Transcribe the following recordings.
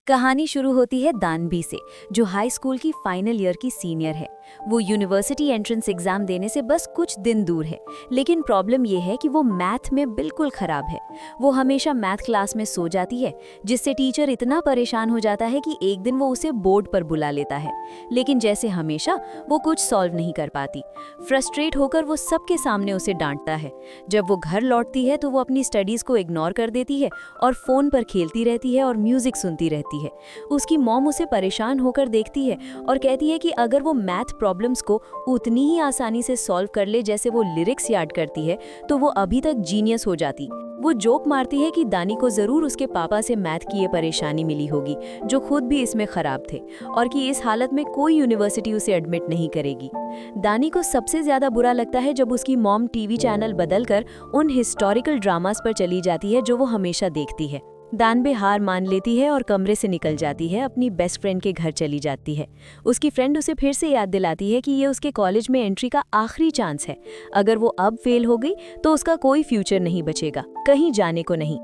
कहानी शुरू होती है दानवी से, जो हाई स्कूल की फाइनल ईयर की सीनियर है। वो यूनिवर्सिटी एंट्रेंस एग्जाम देने से बस कुछ दिन दूर है, लेकिन प्रॉब्लम ये है कि वो मैथ में बिल्कुल खराब है। वो हमेशा मैथ क्लास में सो जाती है, जिससे टीचर इतना परेशान हो जाता है कि एक दिन वो उसे बोर्ड पर बुला लेता है। लेकिन जैसे हमेशा वो कुछ सॉल्व नहीं कर पाती। फ्रस्ट्रेट होकर वो सबके सामने उसे डांटता है। जब वो घर लौटती है तो वो अपनी स्टडीज को इग्नोर कर देती है और फोन पर खेलती रहती है और म्यूजिक सुनती रहती है। उसकी मॉम उसे परेशान होकर देखती है और कहती है कि अगर वो मैथ प्रॉब्लम्स को उतनी ही आसानी से सॉल्व कर ले जैसे वो लिरिक्स याद करती है, तो वो अभी तक जीनियस हो जाती। वो जोक मारती है कि दानी को जरूर उसके पापा से मैथ की ये परेशानी मिली होगी, जो खुद भी इसमें खराब थे, और कि इस हालत में कोई यूनिवर्सिटी उसे एडमिट नहीं करेगी। दानी को सबसे ज्यादा बुरा लगता है जब उसकी मॉम टीवी चैनल बदलकर उन हिस्टोरिकल ड्रामास पर चली जाती है जो वो हमेशा देखती है। दानवे हार मान लेती है और कमरे से निकल जाती है, अपनी बेस्ट फ्रेंड के घर चली जाती है। उसकी फ्रेंड उसे फिर से याद दिलाती है कि ये उसके कॉलेज में एंट्री का आखिरी चांस है। अगर वो अब फेल हो गई तो उसका कोई फ्यूचर नहीं बचेगा, कहीं जाने को नहीं।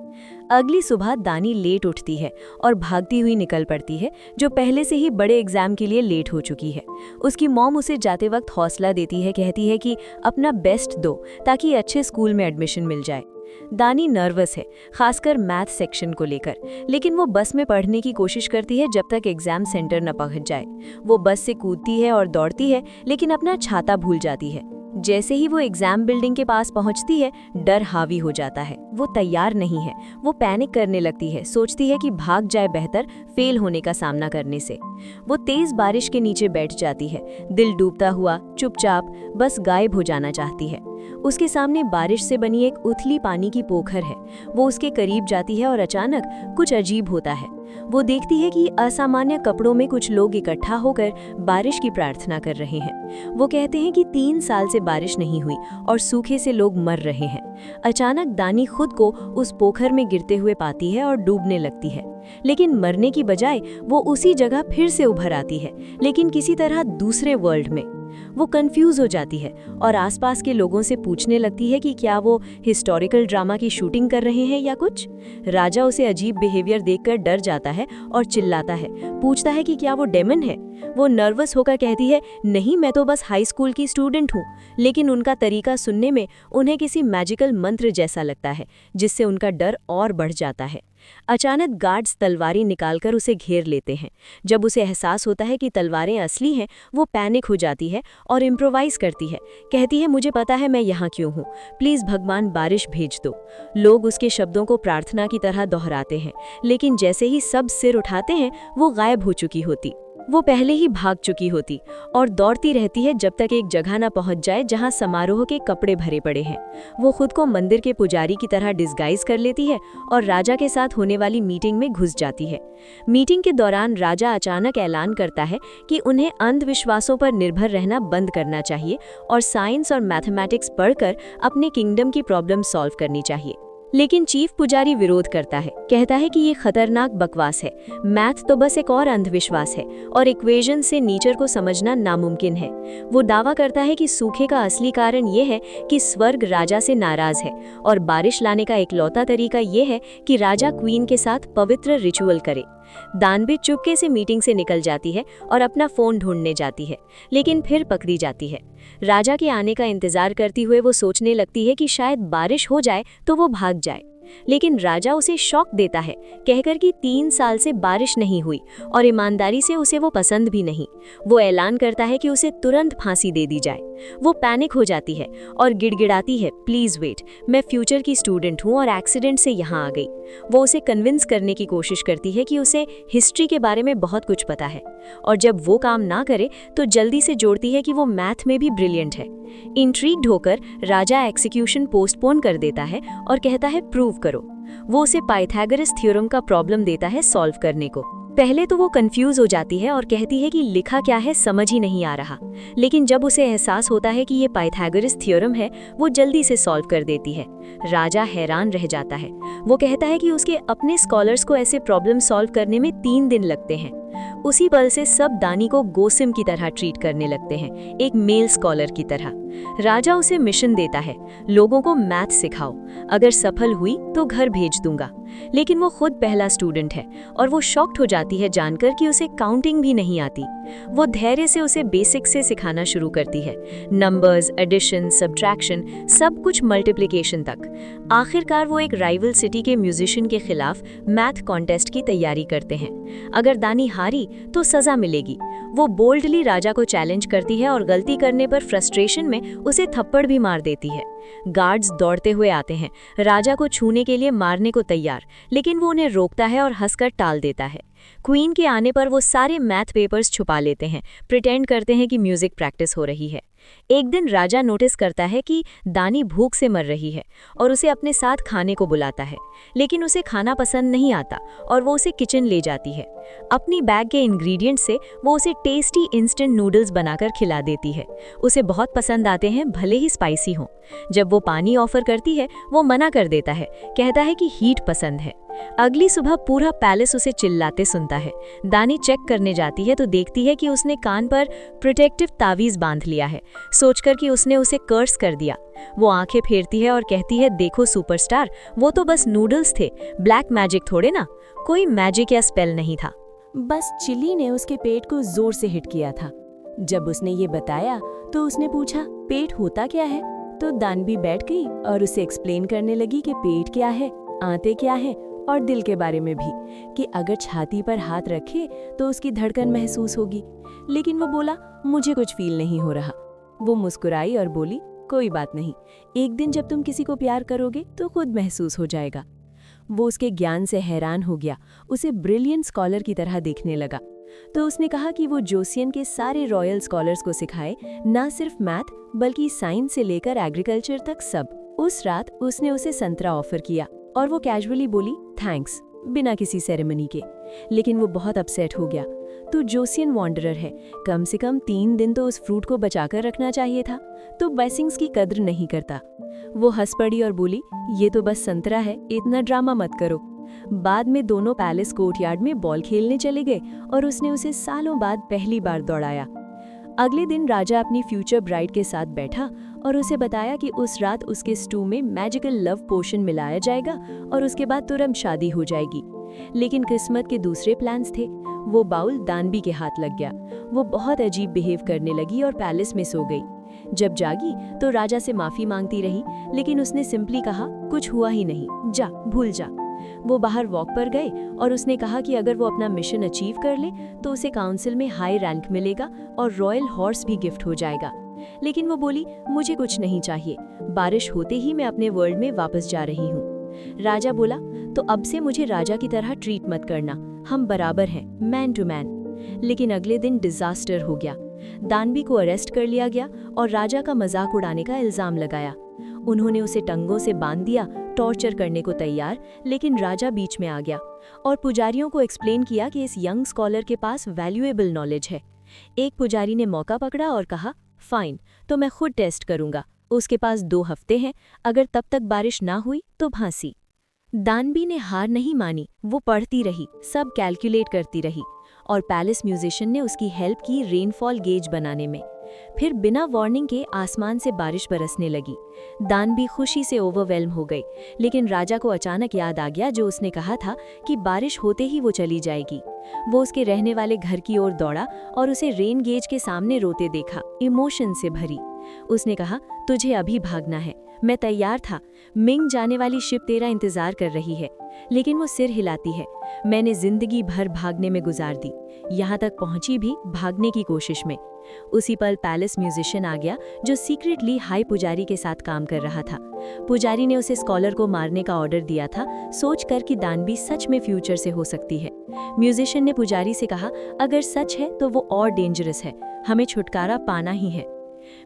अगली सुबह दानी लेट उठती है और भागती हुई निकल पड़ती है, जो पहले से ही बड़े एग्जाम के लिए लेट हो चुकी है। उसकी मॉम उसे जाते वक्त हौसला देती है, कहती है कि अपना बेस्ट दो ताकि अच्छे स्कूल में एडमिशन मिल जाए। दानी नर्वस है, खासकर मैथ सेक्शन को लेकर, लेकिन वो बस में पढ़ने की कोशिश करती है जब तक एग्जाम सेंटर न पहुंच जाए। वो बस से कूदती है और दौड़ती है, लेकिन अपना छाता भूल जाती है। जैसे ही वो एग्जाम बिल्डिंग के पास पहुंचती है, डर हावी हो जाता है। वो तैयार नहीं है, वो पैनिक करने लगती है, सोचती है कि भाग जाए बेहतर फेल होने का सामना करने से। वो तेज बारिश के नीचे बैठ जाती है, दिल डूबता हुआ, चुपचाप, बस गायब हो जाना चाहती है। उसके सामने बारिश से बनी एक उथली पानी की पोखर है। वो उसके करीब जाती है और अचानक कुछ अजीब होता है। वो देखती है कि असामान्य कपड़ों में कुछ लोग इकट्ठा होकर बारिश की प्रार्थना कर रहे हैं। वो कहते हैं कि 3 साल से बारिश नहीं हुई और सूखे से लोग मर रहे हैं। अचानक दानी खुद को उस पोखर में गिरते हुए पाती है और डूबने लगती है, लेकिन मरने की बजाय वो उसी जगह फिर से उभर आती है, लेकिन किसी तरह दूसरे वर्ल्ड में। वो कंफ्यूज हो जाती है और आसपास के लोगों से पूछने लगती है कि क्या वो हिस्टोरिकल ड्रामा की शूटिंग कर रहे हैं या कुछ। राजा उसे अजीब बिहेवियर देखकर डर जाता है और चिल्लाता है, पूछता है कि क्या वो डेमन है। वो नर्वस होकर कहती है, नहीं, मैं तो बस हाई स्कूल की स्टूडेंट हूँ। लेकिन उनका तरीका सुनने में उन्हें किसी मैजिकल मंत्र जैसा लगता है, जिससे उनका डर और बढ़ जाता है। अचानक गार्ड्स तलवारें निकालकर उसे घेर लेते हैं। जब उसे एहसास होता है कि तलवारें असली हैं, वो पैनिक हो जाती है और इम्प्रोवाइज करती है, कहती है, मुझे पता है मैं यहाँ क्यों हूँ, प्लीज भगवान बारिश भेज दो। लोग उसके शब्दों को प्रार्थना की तरह दोहराते हैं, लेकिन जैसे ही सब सिर उठाते हैं, वो गायब हो चुकी होती। वो पहले ही भाग चुकी होती और दौड़ती रहती है जब तक एक जगह न पहुंच जाए जहां समारोह के कपड़े भरे पड़े हैं। वो खुद को मंदिर के पुजारी की तरह डिस्गाइज कर लेती है और राजा के साथ होने वाली मीटिंग में घुस जाती है। मीटिंग के दौरान राजा अचानक ऐलान करता है कि उन्हें अंधविश्वासों पर निर्भर रहना बंद करना चाहिए और साइंस और मैथमेटिक्स पढ़कर अपने किंगडम की प्रॉब्लम सॉल्व करनी चाहिए। लेकिन चीफ पुजारी विरोध करता है, कहता है कि ये खतरनाक बकवास है। मैथ तो बस एक और अंधविश्वास है और इक्वेशन से नेचर को समझना नामुमकिन है। वो दावा करता है कि सूखे का असली कारण ये है कि स्वर्ग राजा से नाराज है और बारिश लाने का इकलौता तरीका ये है कि राजा क्वीन के साथ पवित्र रिचुअल करे। दानवी चुपके से मीटिंग से निकल जाती है और अपना फोन ढूंढने जाती है, लेकिन फिर पकड़ी जाती है। राजा के आने का इंतजार करती हुए वो सोचने लगती है कि शायद बारिश हो जाए तो वो भाग जाए, लेकिन राजा उसे शॉक देता है, कहकर कि 3 साल से बारिश नहीं हुई और ईमानदारी से उसे वो पसंद भी नहीं। वो ऐलान करता है कि उसे तुरंत फांसी दे दी जाए। वो पैनिक हो जाती है और गिड़गिड़ाती है, प्लीज वेट, मैं फ्यूचर की स्टूडेंट हूँ और एक्सीडेंट से यहाँ आ गई। वो उसे कन्विंस करने की कोशिश करती है कि उसे हिस्ट्री के बारे में बहुत कुछ पता है, और जब वो काम ना करे तो जल्दी से जोड़ती है कि वो मैथ में भी ब्रिलियंट है। इंट्रीग्ड होकर राजा एक्सिक्यूशन पोस्टपोन कर देता है और कहता है, प्रूव करो। वो उसे पाइथागोरस थ्योरम का प्रॉब्लम देता है सॉल्व करने को। पहले तो वो कंफ्यूज हो जाती है और कहती है कि लिखा क्या है समझ ही नहीं आ रहा, लेकिन जब उसे एहसास होता है कि ये पाइथागोरस थ्योरम है, वो जल्दी से सॉल्व कर देती है। राजा हैरान रह जाता है। वो कहता है कि उसके अपने स्कॉलर्स को ऐसे प्रॉब्लम सॉल्व करने में 3 दिन लगते हैं। उसी पल से सब दानी को गोसिम की तरह ट्रीट करने लगते हैं, एक मेल स्कॉलर की तरह। राजा उसे मिशन देता है, लोगों को मैथ सिखाओ, अगर सफल हुई तो घर भेज दूंगा। लेकिन वो खुद पहला स्टूडेंट है और वो शॉक्ड हो जाती है जानकर कि उसे काउंटिंग भी नहीं आती। वो धैर्य से उसे बेसिक से सिखाना शुरू करती है, नंबर्स, एडिशन, सब्ट्रैक्शन, सब कुछ मल्टीप्लिकेशन तक। आखिरकार वो एक राइवल सिटी के म्यूजिशियन के खिलाफ मैथ कॉन्टेस्ट की तैयारी करते हैं। अगर दानी हारी तो सजा मिलेगी। वो बोल्डली राजा को चैलेंज करती है और गलती करने पर फ्रस्ट्रेशन में उसे थप्पड़ भी मार देती है। गार्ड्स दौड़ते हुए आते हैं, राजा को छूने के लिए मारने को तैयार, लेकिन वो उन्हें रोकता है और हंसकर टाल देता है। क्वीन के आने पर वो सारे मैथ पेपर्स छुपा लेते हैं, प्रिटेंड करते हैं कि म्यूजिक प्रैक्टिस हो रही है। एक दिन राजा नोटिस करता है कि दानी भूख से मर रही है और उसे अपने साथ खाने को बुलाता है, लेकिन उसे खाना पसंद नहीं आता और वो उसे किचन ले जाती है। अपनी बैग के इंग्रेडिएंट्स से वो उसे टेस्टी इंस्टेंट नूडल्स बनाकर खिला देती है। उसे बहुत पसंद आते हैं, भले ही स्पाइसी हों। जब वो पानी ऑफर करती है, वो मना कर देता है, कहता है कि हीट पसंद है। अगली सुबह पूरा पैलेस उसे चिल्लाते सुनता है। दानी चेक करने जाती है तो देखती है कि उसने कान पर प्रोटेक्टिव तावीज बांध लिया है, सोचकर कि उसने उसे कर्स कर दिया। वो आंखें फेरती है और कहती है, देखो सुपरस्टार, वो तो बस नूडल्स थे, ब्लैक मैजिक थोड़े ना, कोई मैजिक या स्पेल नहीं था। बस चिली ने उसके पेट को जोर से हिट किया था। जब उसने ये बताया तो उसने पूछा, पेट होता क्या है? तो दानवी बैठ गई और उसे एक्सप्लेन करने लगी कि पेट क्या है, आंतें क्या है और दिल के बारे में भी, कि अगर छाती पर हाथ रखे तो उसकी धड़कन महसूस होगी। लेकिन वो बोला, मुझे कुछ फील नहीं हो रहा। वो मुस्कुराई और बोली, कोई बात नहीं, एक दिन जब तुम किसी को प्यार करोगे तो खुद महसूस हो जाएगा। वो उसके ज्ञान से हैरान हो गया, उसे ब्रिलियंट स्कॉलर की तरह देखने लगा। तो उसने कहा कि वो जोसियन के सारे रॉयल स्कॉलर्स को सिखाए, ना सिर्फ मैथ बल्कि साइंस से लेकर एग्रीकल्चर तक सब। उस रात उसने उसे संतरा ऑफर किया और वो कैजुअली बोली, थैंक्स, बिना किसी सेरेमनी के। लेकिन वो बहुत अपसेट हो गया। तो जोसियन वॉन्डरर है, कम से कम 3 दिन तो उस फ्रूट को बचाकर रखना चाहिए था, तो ब्लेसिंग्स की कद्र नहीं करता। वो हंस पड़ी और बोली, ये तो बस संतरा है, इतना ड्रामा मत करो। बाद में दोनों पैलेस कोर्टयार्ड में बॉल खेलने चले गए और उसने उसे सालों बाद पहली बार दौड़ाया। अगले दिन राजा अपनी फ्यूचर ब्राइड के साथ बैठा और उसे बताया कि उस रात उसके स्टू में मैजिकल लव पोशन मिलाया जाएगा और उसके बाद तुरंत शादी हो जाएगी। लेकिन किस्मत के दूसरे प्लान्स थे। वो बाउल दानवी के हाथ लग गया। वो बहुत अजीब बिहेव करने लगी और पैलेस में सो गई। जब जागी तो राजा से माफी मांगती रही, लेकिन उसने सिंपली कहा, कुछ हुआ ही नहीं, जा भूल जा। वो बाहर वॉक पर गए और उसने कहा कि अगर वो अपना मिशन अचीव कर ले तो उसे काउंसिल में हाई रैंक मिलेगा और रॉयल हॉर्स भी गिफ्ट हो जाएगा। लेकिन वो बोली, मुझे कुछ नहीं चाहिए, बारिश होते ही मैं अपने वर्ल्ड में वापस जा रही हूँ। राजा बोला, तो अब से मुझे राजा की तरह ट्रीट मत करना, हम बराबर हैं, मैन टू मैन। लेकिन अगले दिन डिजास्टर हो गया। दानवी को अरेस्ट कर लिया गया और राजा का मजाक उड़ाने का इल्जाम लगाया। उन्होंने उसे टंगों से बांध दिया, टॉर्चर करने को तैयार, लेकिन राजा बीच में आ गया और पुजारियों को एक्सप्लेन किया कि इस यंग स्कॉलर के पास वैल्यूएबल नॉलेज है। एक पुजारी ने मौका पकड़ा और कहा, फाइन, तो मैं खुद टेस्ट करूंगा, उसके पास 2 हफ्ते हैं, अगर तब तक बारिश ना हुई तो फांसी। दानवी ने हार नहीं मानी, वो पढ़ती रही, सब कैलकुलेट करती रही और पैलेस म्यूजिशियन ने उसकी हेल्प की रेनफॉल गेज बनाने में। फिर बिना वार्निंग के आसमान से बारिश बरसने लगी। दानवी खुशी से ओवरवेल्म हो गई, लेकिन राजा को अचानक याद आ गया जो उसने कहा था कि बारिश होते ही वो चली जाएगी। वो उसके रहने वाले घर की ओर दौड़ा और उसे रेन गेज के सामने रोते देखा, इमोशन से भरी। उसने कहा, तुझे अभी भागना है, मैं तैयार था, मिंग जाने वाली शिप तेरा इंतजार कर रही है। लेकिन वो सिर हिलाती है, मैंने जिंदगी भर भागने में गुजार दी, यहाँ तक पहुंची भी भागने की कोशिश में। उसी पल पैलेस म्यूजिशियन आ गया जो सीक्रेटली हाई पुजारी के साथ काम कर रहा था। पुजारी ने उसे स्कॉलर को मारने का ऑर्डर दिया था, सोचकर कि दानवी सच में फ्यूचर से हो सकती है। म्यूजिशियन ने पुजारी से कहा, अगर सच है तो वो और डेंजरस है, हमें छुटकारा पाना ही है।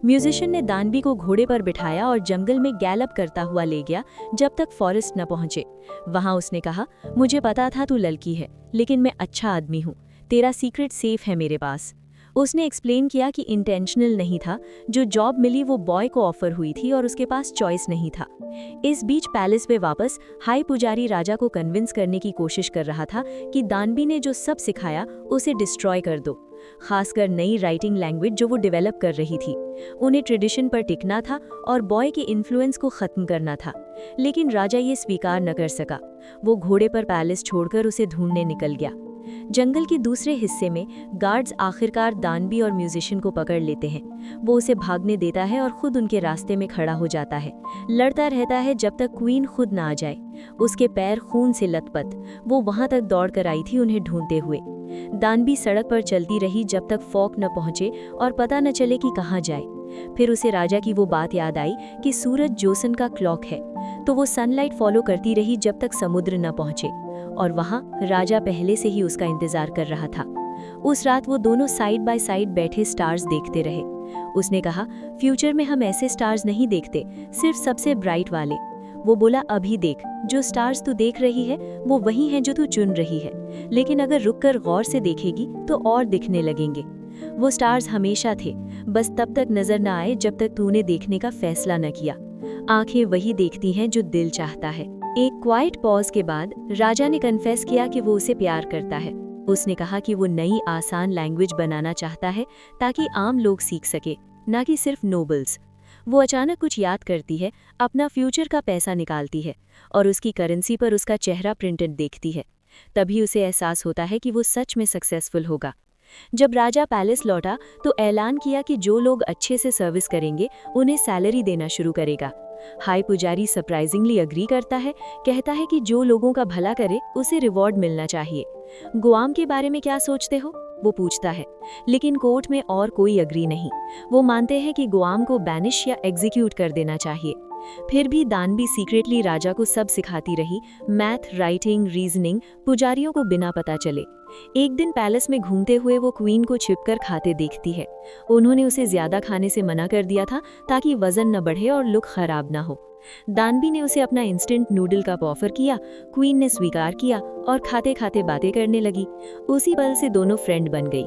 म्यूजिशियन ने दानवी को घोड़े पर बिठाया और जंगल में गैलअप करता हुआ ले गया जब तक फॉरेस्ट न पहुंचे। वहां उसने कहा, मुझे पता था तू लड़की है, लेकिन मैं अच्छा आदमी हूँ, तेरा सीक्रेट सेफ है मेरे पास। उसने एक्सप्लेन किया कि इंटेंशनल नहीं था, जो जॉब मिली वो बॉय को ऑफर हुई थी और उसके पास चॉइस नहीं था। इस बीच पैलेस में वापस हाई पुजारी राजा को कन्विंस करने की कोशिश कर रहा था कि दानवी ने जो सब सिखाया उसे डिस्ट्रॉय कर दो। खासकर नई राइटिंग लैंग्वेज जो वो डेवलप कर रही थी। उन्हें ट्रेडिशन पर टिकना था और बॉय के इन्फ्लुएंस को खत्म करना था। लेकिन राजा ये स्वीकार न कर सका। वो घोड़े पर पैलेस छोड़कर उसे ढूंढने निकल गया। जंगल के दूसरे हिस्से में गार्ड्स आखिरकार दानबी और म्यूजिशियन को पकड़ लेते हैं। वो उसे भागने देता है और खुद उनके रास्ते में खड़ा हो जाता है। लड़ता रहता है जब तक क्वीन खुद ना आ जाए। उसके पैर खून से लथपथ। वो वहां तक दौड़ कर आई थी उन्हें ढूंढते हुए। दानबी सड़क पर चलती रही जब तक फॉक न पहुंचे और पता न चले कि कहाँ जाए। फिर उसे राजा की वो बात याद आई कि सूरज जोसन का क्लॉक है, तो वो सनलाइट फॉलो करती रही जब तक समुद्र न पहुंचे। और वहां राजा पहले से ही उसका इंतजार कर रहा था। उस रात वो दोनों साइड बाय साइड बैठे स्टार्स देखते रहे। उसने कहा, फ्यूचर में हम ऐसे स्टार्स नहीं देखते, सिर्फ सबसे ब्राइट वाले। वो बोला, अभी देख, जो स्टार्स तू देख रही है वो वही हैं जो तू चुन रही है, लेकिन अगर रुककर गौर से देखेगी तो और दिखने लगेंगे। वो स्टार्स हमेशा थे, बस तब तक नजर न आए जब तक तूने देखने का फैसला न किया। आंखें वही देखती हैं जो दिल चाहता है। एक क्वाइट पॉज के बाद राजा ने कन्फेस किया कि वो उसे प्यार करता है। उसने कहा कि वो नई आसान लैंग्वेज बनाना चाहता है ताकि आम लोग सीख सके, ना कि सिर्फ नोबल्स। वो अचानक कुछ याद करती है, अपना फ्यूचर का पैसा निकालती है और उसकी करेंसी पर उसका चेहरा प्रिंटेड देखती है। तभी उसे एहसास होता है कि वो सच में सक्सेसफुल होगा। जब राजा पैलेस लौटा तो ऐलान किया कि जो लोग अच्छे से सर्विस करेंगे उन्हें सैलरी देना शुरू करेगा। हाई पुजारी सरप्राइजिंगली अग्री करता है, कहता है कि जो लोगों का भला करे उसे रिवॉर्ड मिलना चाहिए। गुआम के बारे में क्या सोचते हो? वो पूछता है, लेकिन कोर्ट में और कोई अग्री नहीं। वो मानते हैं कि गुआम को बैनिश या एग्जीक्यूट कर देना चाहिए। फिर भी दानबी सीक्रेटली राजा को सब सिखाती रही, मैथ, राइटिंग, रीजनिंग, पुजारियों को बिना पता चले। एक दिन पैलेस में घूमते हुए वो क्वीन को छिपकर खाते देखती है। उन्होंने उसे ज्यादा खाने से मना कर दिया था ताकि वजन न बढ़े और लुक खराब ना हो। दानबी ने उसे अपना इंस्टेंट नूडल कप ऑफर किया। क्वीन ने स्वीकार किया और खाते खाते बातें करने लगी। उसी पल से दोनों फ्रेंड बन गई।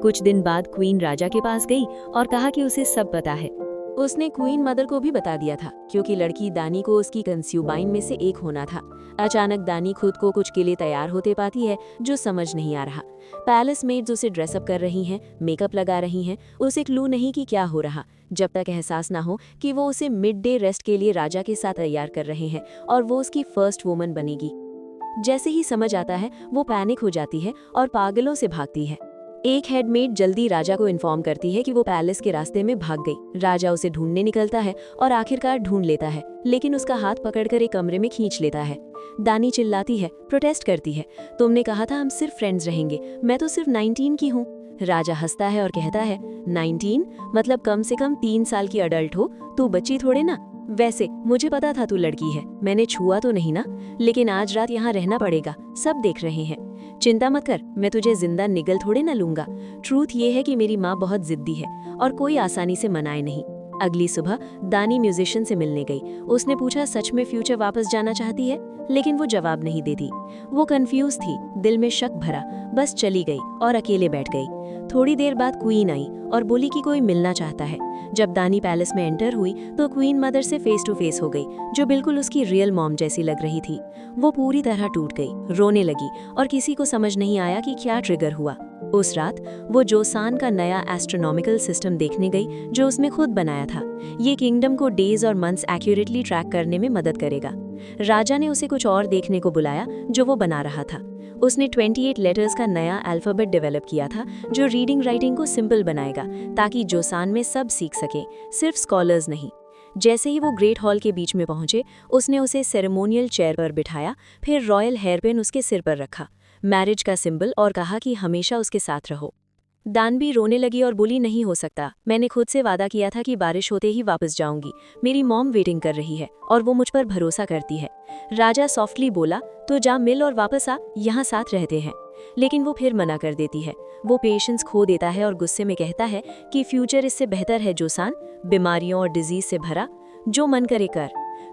कुछ दिन बाद क्वीन राजा के पास गई और कहा कि उसे सब पता है। उसने क्वीन मदर को भी बता दिया था, क्योंकि लड़की दानी को उसकी कंस्यूबाइन में से एक होना था। अचानक दानी खुद को कुछ के लिए तैयार होते पाती है जो समझ नहीं आ रहा। पैलेस मेड्स उसे ड्रेसअप कर रही हैं, मेकअप लगा रही हैं, उसे क्लू नहीं कि क्या हो रहा, जब तक एहसास ना हो कि वो उसे मिड डे रेस्ट के लिए राजा के साथ तैयार कर रहे हैं और वो उसकी फर्स्ट वुमन बनेगी। जैसे ही समझ आता है वो पैनिक हो जाती है और पागलों से भागती है। एक हेडमेड जल्दी राजा को इन्फॉर्म करती है कि वो पैलेस के रास्ते में भाग गई। राजा उसे ढूंढने निकलता है और आखिरकार ढूंढ लेता है, लेकिन उसका हाथ पकड़कर एक कमरे में खींच लेता है। दानी चिल्लाती है, प्रोटेस्ट करती है, तुमने कहा था हम सिर्फ फ्रेंड्स रहेंगे, मैं तो सिर्फ 19 की हूँ। राजा हंसता है और कहता है, 19 मतलब कम से कम 3 साल की अडल्ट हो, तू बच्ची थोड़े ना। वैसे मुझे पता था तू लड़की है, मैंने छुआ तो नहीं ना, लेकिन आज रात यहाँ रहना पड़ेगा, सब देख रहे हैं। चिंता मत कर, मैं तुझे जिंदा निगल थोड़े ना लूंगा। ट्रूथ ये है कि मेरी माँ बहुत जिद्दी है और कोई आसानी से मनाए नहीं। अगली सुबह दानी म्यूजिशियन से मिलने गई। उसने पूछा, सच में फ्यूचर वापस जाना चाहती है? लेकिन वो जवाब नहीं देती। वो कंफ्यूज थी, दिल में शक भरा, बस चली गई और अकेले बैठ गई। थोड़ी देर बाद क्वीन आई और बोली कि कोई मिलना चाहता है। जब दानी पैलेस में एंटर हुई तो क्वीन मदर से फेस टू फेस हो गई, जो बिल्कुल उसकी रियल मॉम जैसी लग रही थी। वो पूरी तरह टूट गई, रोने लगी और किसी को समझ नहीं आया कि क्या ट्रिगर हुआ। उस रात वो जोसान का नया एस्ट्रोनॉमिकल सिस्टम देखने गई जो उसने खुद बनाया था। ये किंगडम को डेज और मंथ्स एक्यूरेटली ट्रैक करने में मदद करेगा। राजा ने उसे कुछ और देखने को बुलाया जो वो बना रहा था। उसने 28 लेटर्स का नया अल्फाबेट डेवलप किया था जो रीडिंग राइटिंग को सिंपल बनाएगा ताकि जोसान में सब सीख सके, सिर्फ स्कॉलर्स नहीं। जैसे ही वो ग्रेट हॉल के बीच में पहुंचे, उसने उसे सेरेमोनियल चेयर पर बिठाया, फिर रॉयल हेयरपिन उसके सिर पर रखा, मैरिज का सिंबल, और कहा कि हमेशा उसके साथ रहो। दानबी रोने लगी और बोली, नहीं हो सकता, मैंने खुद से वादा किया था कि बारिश होते ही वापस जाऊंगी। मेरी मॉम वेटिंग कर रही है और वो मुझ पर भरोसा करती है। राजा सॉफ्टली बोला, तो जा मिल और वापस आ, यहाँ साथ रहते हैं। लेकिन वो फिर मना कर देती है। वो पेशेंस खो देता है और गुस्से में कहता है कि फ्यूचर इससे बेहतर है जोसान, बीमारियों और डिजीज से भरा, जो मन करे कर।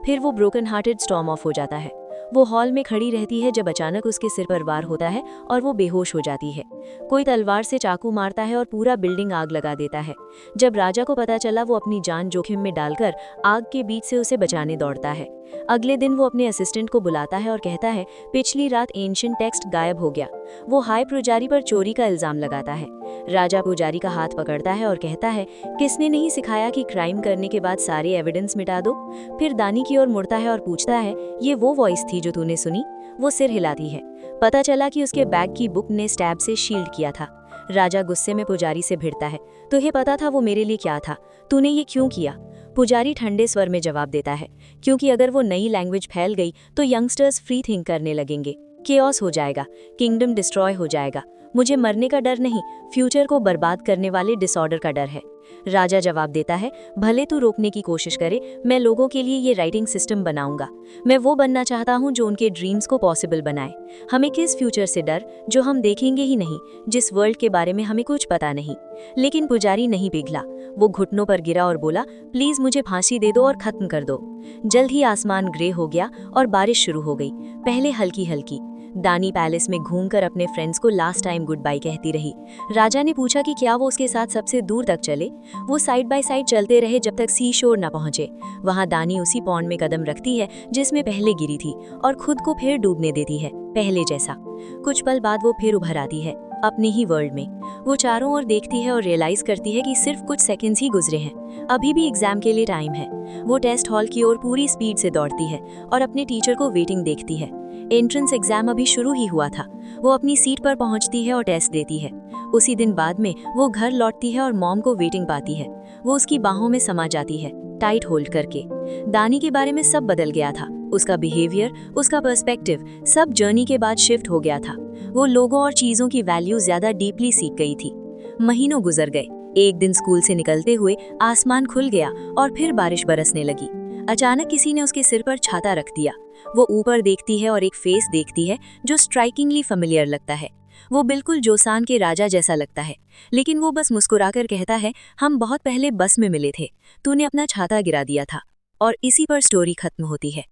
फिर वो ब्रोकन हार्टेड स्टॉर्म ऑफ हो जाता है। वो हॉल में खड़ी रहती है जब अचानक उसके सिर पर वार होता है और वो बेहोश हो जाती है। कोई तलवार से चाकू मारता है और पूरा बिल्डिंग आग लगा देता है। जब राजा को पता चला, वो अपनी जान जोखिम में डालकर आग के बीच से उसे बचाने दौड़ता है। अगले दिन वो अपने असिस्टेंट को बुलाता है और कहता है पिछली रात एंशिएंट टेक्स्ट गायब हो गया। वो हाई पुजारी पर चोरी का इल्जाम लगाता है। राजा पुजारी का हाथ पकड़ता है और कहता है किसने नहीं सिखाया कि क्राइम करने के बाद सारे एविडेंस मिटा दो। फिर दानी की ओर मुड़ता है और पूछता है ये वो वॉइस थी जो तूने सुनी? वो सिर हिलाती है। पता चला कि उसके बैग की बुक ने स्टैब से शील्ड किया था। राजा गुस्से में पुजारी से भिड़ता है, तुझे पता था वो मेरे लिए क्या था, तूने ये क्यों किया? पुजारी ठंडे स्वर में जवाब देता है, क्योंकि अगर वो नई लैंग्वेज फैल गई तो यंगस्टर्स फ्री थिंक करने लगेंगे, केओस हो जाएगा, किंगडम डिस्ट्रॉय हो जाएगा। मुझे मरने का डर नहीं, फ्यूचर को बर्बाद करने वाले डिसऑर्डर का डर है। राजा जवाब देता है, भले तू रोकने की कोशिश करे, मैं लोगों के लिए ये राइटिंग सिस्टम बनाऊंगा। मैं वो बनना चाहता हूँ जो उनके ड्रीम्स को पॉसिबल बनाए। हमें किस फ्यूचर से डर जो हम देखेंगे ही नहीं, जिस वर्ल्ड के बारे में हमें कुछ पता नहीं। लेकिन पुजारी नहीं पिघला। वो घुटनों पर गिरा और बोला, प्लीज मुझे फांसी दे दो और खत्म कर दो। जल्द ही आसमान ग्रे हो गया और बारिश शुरू हो गई, पहले हल्की हल्की। दानी पैलेस में घूमकर अपने फ्रेंड्स को लास्ट टाइम गुड बाय कहती रही। राजा ने पूछा कि क्या वो उसके साथ सबसे दूर तक चले। वो साइड बाय साइड चलते रहे जब तक सी शोर न पहुंचे। वहां दानी उसी पॉन्ड में कदम रखती है जिसमें पहले गिरी थी और खुद को फिर डूबने देती है, पहले जैसा। कुछ पल बाद वो फिर उभर आती है अपने ही वर्ल्ड में। वो चारों ओर देखती है और रियलाइज करती है कि सिर्फ कुछ सेकंड्स ही गुजरे हैं, अभी भी एग्जाम के लिए टाइम है। वो टेस्ट हॉल की ओर पूरी स्पीड से दौड़ती है और अपने टीचर को वेटिंग देखती है। एंट्रेंस एग्जाम अभी शुरू ही हुआ था। वो अपनी सीट पर पहुंचती है और टेस्ट देती है। उसी दिन बाद में वो घर लौटती है और मॉम को वेटिंग पाती है। वो उसकी बाहों में समा जाती है, टाइट होल्ड करके। दानी के बारे में सब बदल गया था, उसका बिहेवियर, उसका पर्सपेक्टिव, सब जर्नी के बाद शिफ्ट हो गया था। वो लोगों और चीजों की वैल्यू ज्यादा डीपली सीख गई थी। महीनों गुजर गए। एक दिन स्कूल से निकलते हुए आसमान खुल गया और फिर बारिश बरसने लगी। अचानक किसी ने उसके सिर पर छाता रख दिया। वो ऊपर देखती है और एक फेस देखती है जो स्ट्राइकिंगली फेमिलियर लगता है। वो बिल्कुल जोसान के राजा जैसा लगता है, लेकिन वो बस मुस्कुराकर कहता है, हम बहुत पहले बस में मिले थे, तूने अपना छाता गिरा दिया था। और इसी पर स्टोरी खत्म होती है।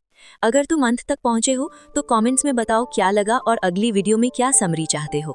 अगर तुम अंत तक पहुंचे हो तो कमेंट्स में बताओ क्या लगा और अगली वीडियो में क्या समरी चाहते हो।